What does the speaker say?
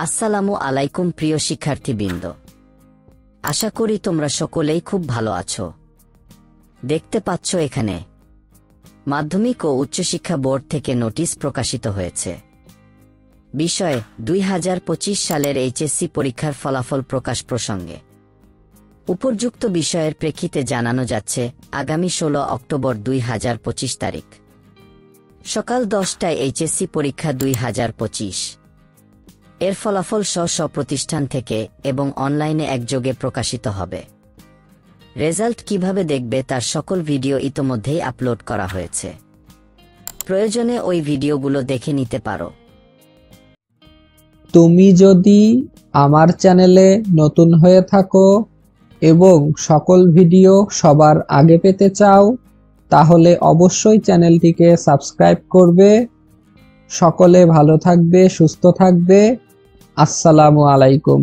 আসসালামু আলাইকুম প্রিয় শিক্ষার্থীবৃন্দ, আশা করি তোমরা সকলেই খুব ভালো আছো। দেখতে পাচ্ছ এখানে মাধ্যমিক ও উচ্চশিক্ষা বোর্ড থেকে নোটিশ প্রকাশিত হয়েছে। বিষয় 2025 সালের এইচএসসি পরীক্ষার ফলাফল প্রকাশ প্রসঙ্গে। উপর্যুক্ত বিষয়ের প্রেক্ষিতে জানানো যাচ্ছে আগামী 16 অক্টোবর 2025 তারিখ সকাল 10টায় এইচএসসি পরীক্ষা 2025 এর ফলাফল স্ব প্রতিষ্ঠান থেকে এবং অনলাইনে একযোগে প্রকাশিত হবে। রেজাল্ট কিভাবে দেখবে তার সকল ভিডিও ইতোমধ্যেই আপলোড করা হয়েছে। প্রয়োজনে ওই ভিডিওগুলো দেখে নিতে পারো। তুমি যদি আমার চ্যানেলে নতুন হয়ে থাকো এবং সকল ভিডিও সবার আগে পেতে চাও, তাহলে অবশ্যই চ্যানেলটিকে সাবস্ক্রাইব করবে। সকলে ভালো থাকবে, সুস্থ থাকবে। আসসালামু আলাইকুম।